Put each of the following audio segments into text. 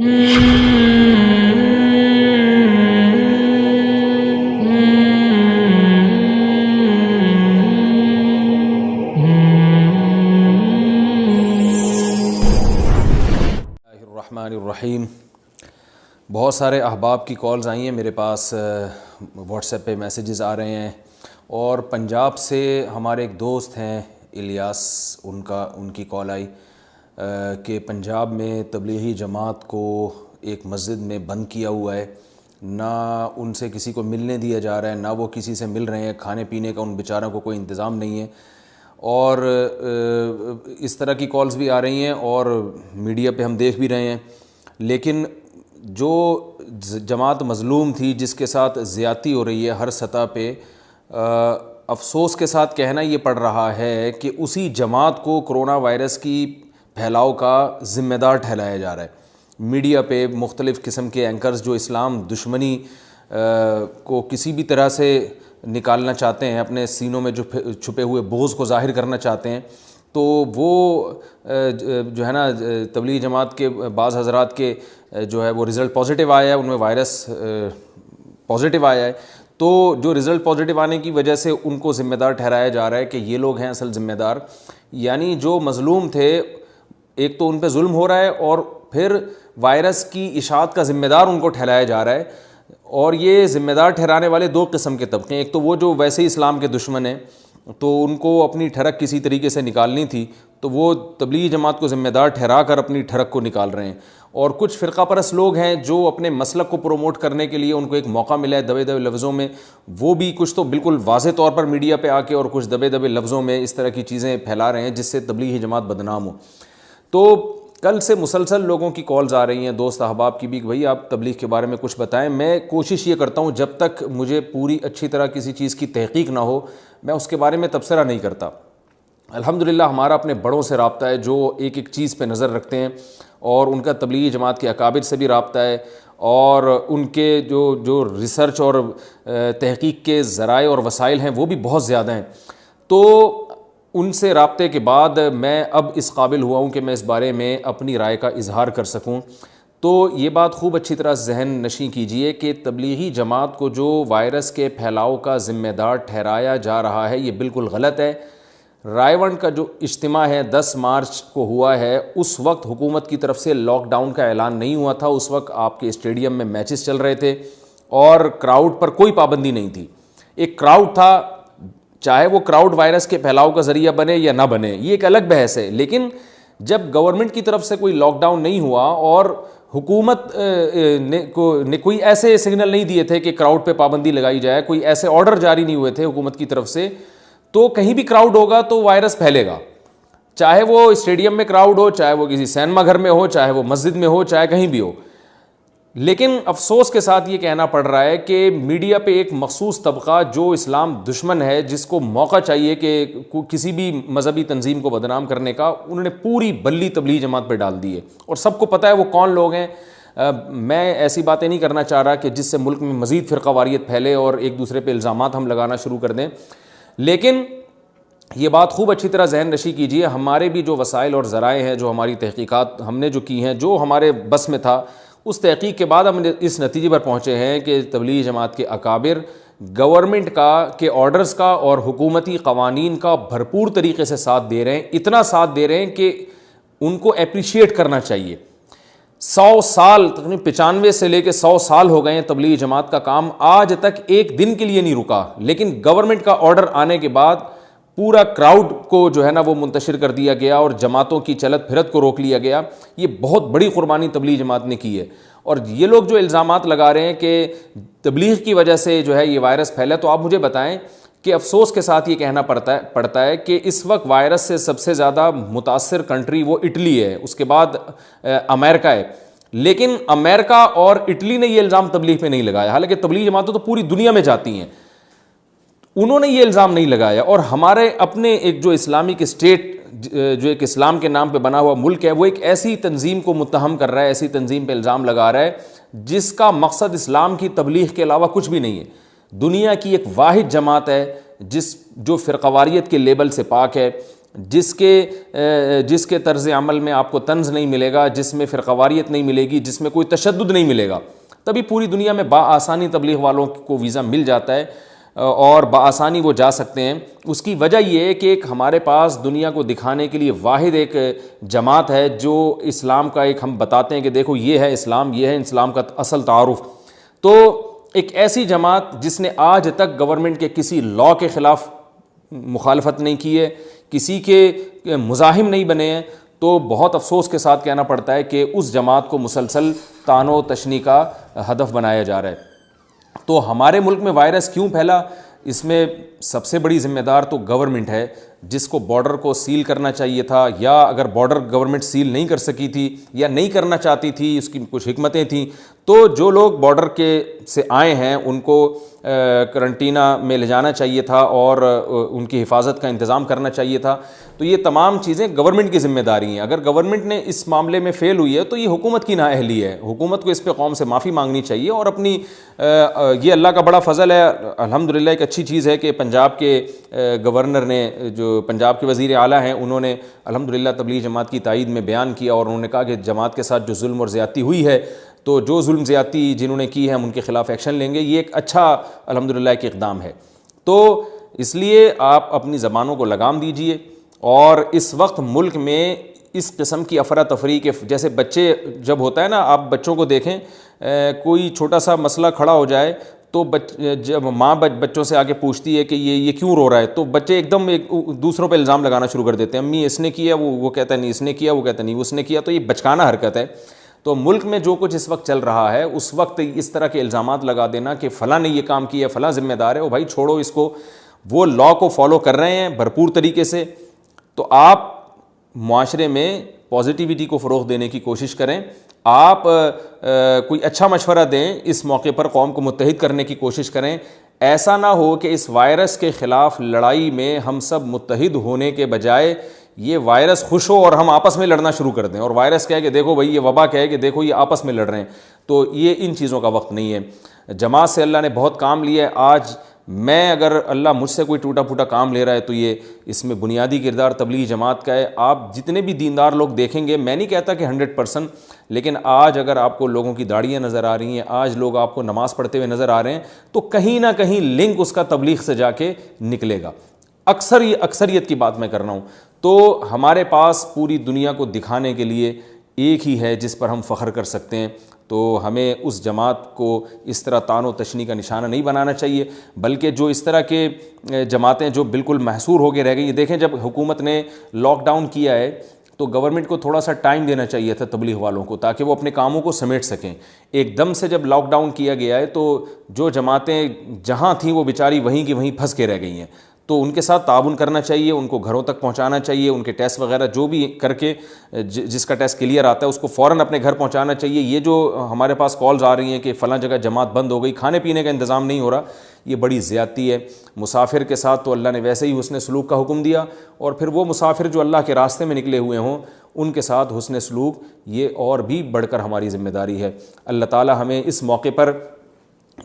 الرحمن الرحیم۔ بہت سارے احباب کی کالز آئی ہیں میرے پاس، واٹس ایپ پہ میسیجز آ رہے ہیں، اور پنجاب سے ہمارے ایک دوست ہیں الیاس، ان کی کال آئی کہ پنجاب میں تبلیغی جماعت کو ایک مسجد میں بند کیا ہوا ہے، نہ ان سے کسی کو ملنے دیا جا رہا ہے، نہ وہ کسی سے مل رہے ہیں، کھانے پینے کا ان بیچاروں کو کوئی انتظام نہیں ہے، اور اس طرح کی کالز بھی آ رہی ہیں اور میڈیا پہ ہم دیکھ بھی رہے ہیں۔ لیکن جو جماعت مظلوم تھی، جس کے ساتھ زیادتی ہو رہی ہے ہر سطح پہ، افسوس کے ساتھ کہنا یہ پڑ رہا ہے کہ اسی جماعت کو کرونا وائرس کی پھیلاؤ کا ذمہ دار ٹھہرایا جا رہا ہے۔ میڈیا پہ مختلف قسم کے اینکرز جو اسلام دشمنی کو کسی بھی طرح سے نکالنا چاہتے ہیں، اپنے سینوں میں جو چھپے ہوئے بغض کو ظاہر کرنا چاہتے ہیں، تو وہ جو ہے نا تبلیغی جماعت کے بعض حضرات کے جو ہے وہ رزلٹ پازیٹیو آیا ہے، ان میں وائرس پازیٹیو آیا ہے، تو جو رزلٹ پازیٹیو آنے کی وجہ سے ان کو ذمہ دار ٹھہرایا جا رہا ہے کہ یہ لوگ ہیں اصل ذمہ دار، یعنی جو مظلوم تھے ایک تو ان پہ ظلم ہو رہا ہے، اور پھر وائرس کی اشاعت کا ذمہ دار ان کو ٹھہرایا جا رہا ہے۔ اور یہ ذمہ دار ٹھہرانے والے دو قسم کے طبقے ہیں، ایک تو وہ جو ویسے ہی اسلام کے دشمن ہیں، تو ان کو اپنی ٹھڑک کسی طریقے سے نکالنی تھی، تو وہ تبلیغی جماعت کو ذمہ دار ٹھہرا کر اپنی ٹھڑک کو نکال رہے ہیں، اور کچھ فرقہ پرست لوگ ہیں جو اپنے مسلک کو پروموٹ کرنے کے لیے ان کو ایک موقع ملا ہے دبے دبے لفظوں میں، وہ بھی کچھ تو بالکل واضح طور پر میڈیا پہ آ کے اور کچھ دبے دبے لفظوں میں اس طرح کی چیزیں پھیلا رہے ہیں جس سے تبلیغی جماعت بدنام ہو۔ تو کل سے مسلسل لوگوں کی کالز آ رہی ہیں، دوست احباب کی بھی، کہ بھائی آپ تبلیغ کے بارے میں کچھ بتائیں۔ میں کوشش یہ کرتا ہوں جب تک مجھے پوری اچھی طرح کسی چیز کی تحقیق نہ ہو میں اس کے بارے میں تبصرہ نہیں کرتا۔ الحمدللہ ہمارا اپنے بڑوں سے رابطہ ہے جو ایک ایک چیز پہ نظر رکھتے ہیں، اور ان کا تبلیغی جماعت کے اکابر سے بھی رابطہ ہے، اور ان کے جو ریسرچ اور تحقیق کے ذرائع اور وسائل ہیں وہ بھی بہت زیادہ ہیں۔ تو ان سے رابطے کے بعد میں اب اس قابل ہوا ہوں کہ میں اس بارے میں اپنی رائے کا اظہار کر سکوں۔ تو یہ بات خوب اچھی طرح ذہن نشیں کیجئے کہ تبلیغی جماعت کو جو وائرس کے پھیلاؤ کا ذمہ دار ٹھہرایا جا رہا ہے یہ بالکل غلط ہے۔ رائے ونڈ کا جو اجتماع ہے 10 مارچ کو ہوا ہے، اس وقت حکومت کی طرف سے لاک ڈاؤن کا اعلان نہیں ہوا تھا، اس وقت آپ کے اسٹیڈیم میں میچز چل رہے تھے اور کراؤڈ پر کوئی پابندی نہیں تھی۔ ایک کراؤڈ تھا، چاہے وہ کراؤڈ وائرس کے پھیلاؤ کا ذریعہ بنے یا نہ بنے یہ ایک الگ بحث ہے، لیکن جب گورنمنٹ کی طرف سے کوئی لاک ڈاؤن نہیں ہوا اور حکومت نے کوئی ایسے سگنل نہیں دیے تھے کہ کراؤڈ پہ پابندی لگائی جائے، کوئی ایسے آرڈر جاری نہیں ہوئے تھے حکومت کی طرف سے، تو کہیں بھی کراؤڈ ہوگا تو وائرس پھیلے گا، چاہے وہ اسٹیڈیم میں کراؤڈ ہو، چاہے وہ کسی سینما گھر میں ہو، چاہے وہ مسجد میں ہو، چاہے کہیں بھی ہو۔ لیکن افسوس کے ساتھ یہ کہنا پڑ رہا ہے کہ میڈیا پہ ایک مخصوص طبقہ جو اسلام دشمن ہے، جس کو موقع چاہیے کہ کسی بھی مذہبی تنظیم کو بدنام کرنے کا، انہوں نے پوری بلی تبلیغ جماعت پہ ڈال دی ہے، اور سب کو پتہ ہے وہ کون لوگ ہیں۔ میں ایسی باتیں نہیں کرنا چاہ رہا کہ جس سے ملک میں مزید فرقہ واریت پھیلے اور ایک دوسرے پہ الزامات ہم لگانا شروع کر دیں، لیکن یہ بات خوب اچھی طرح ذہن نشی کیجئے، ہمارے بھی جو وسائل اور ذرائع ہیں، جو ہماری تحقیقات ہم نے جو کی ہیں، جو ہمارے بس میں تھا، اس تحقیق کے بعد ہم اس نتیجے پر پہنچے ہیں کہ تبلیغی جماعت کے اکابر گورنمنٹ کے آرڈرز کا اور حکومتی قوانین کا بھرپور طریقے سے ساتھ دے رہے ہیں، اتنا ساتھ دے رہے ہیں کہ ان کو اپریشیٹ کرنا چاہیے۔ 100 سال تقریباً 95 سے لے کے 100 سال ہو گئے ہیں تبلیغی جماعت کا کام آج تک ایک دن کے لیے نہیں رکا، لیکن گورنمنٹ کا آرڈر آنے کے بعد پورا کراؤڈ کو جو ہے نا وہ منتشر کر دیا گیا اور جماعتوں کی چلت پھرت کو روک لیا گیا۔ یہ بہت بڑی قربانی تبلیغ جماعت نے کی ہے، اور یہ لوگ جو الزامات لگا رہے ہیں کہ تبلیغ کی وجہ سے جو ہے یہ وائرس پھیلا، تو آپ مجھے بتائیں کہ افسوس کے ساتھ یہ کہنا پڑتا ہے کہ اس وقت وائرس سے سب سے زیادہ متاثر کنٹری وہ اٹلی ہے، اس کے بعد امریکہ ہے، لیکن امریکہ اور اٹلی نے یہ الزام تبلیغ پہ نہیں لگایا، حالانکہ تبلیغ جماعتیں تو پوری دنیا میں جاتی ہیں، انہوں نے یہ الزام نہیں لگایا۔ اور ہمارے اپنے ایک جو اسلامک اسٹیٹ جو ایک اسلام کے نام پہ بنا ہوا ملک ہے، وہ ایک ایسی تنظیم کو متہم کر رہا ہے، ایسی تنظیم پہ الزام لگا رہا ہے جس کا مقصد اسلام کی تبلیغ کے علاوہ کچھ بھی نہیں ہے۔ دنیا کی ایک واحد جماعت ہے جو فرقہ واریت کے لیبل سے پاک ہے، جس کے طرز عمل میں آپ کو طنز نہیں ملے گا، جس میں فرقواریت نہیں ملے گی، جس میں کوئی تشدد نہیں ملے گا، تبھی پوری دنیا میں بآسانی تبلیغ والوں کو ویزا مل جاتا ہے اور بآسانی وہ جا سکتے ہیں۔ اس کی وجہ یہ ہے کہ ایک ہمارے پاس دنیا کو دکھانے کے لیے واحد ایک جماعت ہے جو اسلام کا ایک ہم بتاتے ہیں کہ دیکھو یہ ہے اسلام، یہ ہے اسلام کا اصل تعارف۔ تو ایک ایسی جماعت جس نے آج تک گورنمنٹ کے کسی لاء کے خلاف مخالفت نہیں کی ہے، کسی کے مزاحم نہیں بنے ہیں، تو بہت افسوس کے ساتھ کہنا پڑتا ہے کہ اس جماعت کو مسلسل طعن و تشنیع کا ہدف بنایا جا رہا ہے۔ تو ہمارے ملک میں وائرس کیوں پھیلا؟ اس میں سب سے بڑی ذمہ دار تو گورنمنٹ ہے، جس کو بارڈر کو سیل کرنا چاہیے تھا، یا اگر بارڈر گورنمنٹ سیل نہیں کر سکی تھی یا نہیں کرنا چاہتی تھی، اس کی کچھ حکمتیں تھیں، تو جو لوگ بارڈر کے سے آئے ہیں ان کو کرنٹینہ میں لے جانا چاہیے تھا اور ان کی حفاظت کا انتظام کرنا چاہیے تھا۔ تو یہ تمام چیزیں گورنمنٹ کی ذمہ داری ہیں۔ اگر گورنمنٹ نے اس معاملے میں فیل ہوئی ہے تو یہ حکومت کی نااہلی ہے، حکومت کو اس پہ قوم سے معافی مانگنی چاہیے اور اپنی یہ اللہ کا بڑا فضل ہے، الحمدللہ ایک اچھی چیز ہے کہ پنجاب کے گورنر نے، جو پنجاب کے وزیر اعلیٰ ہیں، انہوں نے الحمدللہ تبلیغ جماعت کی تائید میں بیان کیا اور انہوں نے کہا کہ جماعت کے ساتھ جو ظلم اور زیادتی ہوئی ہے، تو جو ظلم زیادتی جنہوں نے کی ہے ہم ان کے خلاف ایکشن لیں گے۔ یہ ایک اچھا الحمدللہ ایک اقدام ہے۔ تو اس لیے آپ اپنی زبانوں کو لگام دیجئے، اور اس وقت ملک میں اس قسم کی افراتفری کے، جیسے بچے جب ہوتا ہے نا، آپ بچوں کو دیکھیں، کوئی چھوٹا سا مسئلہ کھڑا ہو جائے تو جب ماں بچوں سے آگے پوچھتی ہے کہ یہ کیوں رو رہا ہے، تو بچے ایک دم دوسروں پہ الزام لگانا شروع کر دیتے ہیں، امی اس نے کیا، وہ کہتا ہے نہیں اس نے کیا، وہ کہتا ہے نہیں اس نے کیا۔ تو یہ بچکانہ حرکت ہے۔ تو ملک میں جو کچھ اس وقت چل رہا ہے، اس وقت اس طرح کے الزامات لگا دینا کہ فلاں نے یہ کام کیا، فلاں ذمہ دار ہے، وہ بھائی چھوڑو اس کو، وہ لاء کو فالو کر رہے ہیں بھرپور طریقے سے۔ تو آپ معاشرے میں پازیٹیوٹی کو فروغ دینے کی کوشش کریں، آپ کوئی اچھا مشورہ دیں، اس موقع پر قوم کو متحد کرنے کی کوشش کریں۔ ایسا نہ ہو کہ اس وائرس کے خلاف لڑائی میں ہم سب متحد ہونے کے بجائے یہ وائرس خوش ہو اور ہم آپس میں لڑنا شروع کر دیں، اور وائرس کہے کہ دیکھو بھائی، یہ وبا کہے کہ دیکھو یہ آپس میں لڑ رہے ہیں۔ تو یہ ان چیزوں کا وقت نہیں ہے۔ جماعت سے اللہ نے بہت کام لیا ہے۔ آج میں اگر اللہ مجھ سے کوئی ٹوٹا پھوٹا کام لے رہا ہے تو یہ اس میں بنیادی کردار تبلیغ جماعت کا ہے۔ آپ جتنے بھی دیندار لوگ دیکھیں گے، میں نہیں کہتا کہ 100%، لیکن آج اگر آپ کو لوگوں کی داڑیاں نظر آ رہی ہیں، آج لوگ آپ کو نماز پڑھتے ہوئے نظر آ رہے ہیں، تو کہیں نہ کہیں لنک اس کا تبلیغ سے جا کے نکلے گا۔ اکثریت کی بات میں کر رہا ہوں۔ تو ہمارے پاس پوری دنیا کو دکھانے کے لیے ایک ہی ہے جس پر ہم فخر کر سکتے ہیں، تو ہمیں اس جماعت کو اس طرح طعن و تشنیع کا نشانہ نہیں بنانا چاہیے، بلکہ جو اس طرح کے جماعتیں جو بالکل محصور ہو کے رہ گئی ہیں، دیکھیں جب حکومت نے لاک ڈاؤن کیا ہے تو گورنمنٹ کو تھوڑا سا ٹائم دینا چاہیے تھا تبلیغ والوں کو، تاکہ وہ اپنے کاموں کو سمیٹ سکیں۔ ایک دم سے جب لاک ڈاؤن کیا گیا ہے تو جو جماعتیں جہاں تھیں وہ بیچاری وہیں کی وہیں پھنس کے رہ گئی ہیں، تو ان کے ساتھ تعاون کرنا چاہیے، ان کو گھروں تک پہنچانا چاہیے، ان کے ٹیسٹ وغیرہ جو بھی کر کے جس کا ٹیسٹ کلیئر آتا ہے اس کو فوراً اپنے گھر پہنچانا چاہیے۔ یہ جو ہمارے پاس کالز آ رہی ہیں کہ فلاں جگہ جماعت بند ہو گئی، کھانے پینے کا انتظام نہیں ہو رہا، یہ بڑی زیادتی ہے۔ مسافر کے ساتھ تو اللہ نے ویسے ہی حسن سلوک کا حکم دیا، اور پھر وہ مسافر جو اللہ کے راستے میں نکلے ہوئے ہوں ان کے ساتھ حسن سلوک یہ اور بھی بڑھ کر ہماری ذمہ داری ہے۔ اللہ تعالی ہمیں اس موقع پر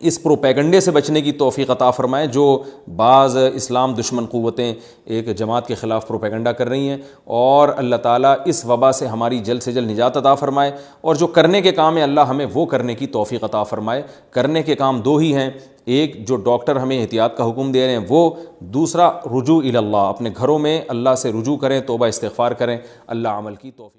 اس پروپیگنڈے سے بچنے کی توفیق عطا فرمائے جو بعض اسلام دشمن قوتیں ایک جماعت کے خلاف پروپیگنڈا کر رہی ہیں، اور اللہ تعالیٰ اس وبا سے ہماری جلد سے جلد نجات عطا فرمائے، اور جو کرنے کے کام ہیں اللہ ہمیں وہ کرنے کی توفیق عطا فرمائے۔ کرنے کے کام دو ہی ہیں، ایک جو ڈاکٹر ہمیں احتیاط کا حکم دے رہے ہیں وہ، دوسرا رجوع الی اللہ، اپنے گھروں میں اللہ سے رجوع کریں، توبہ استغفار کریں۔ اللہ عمل کی توفیق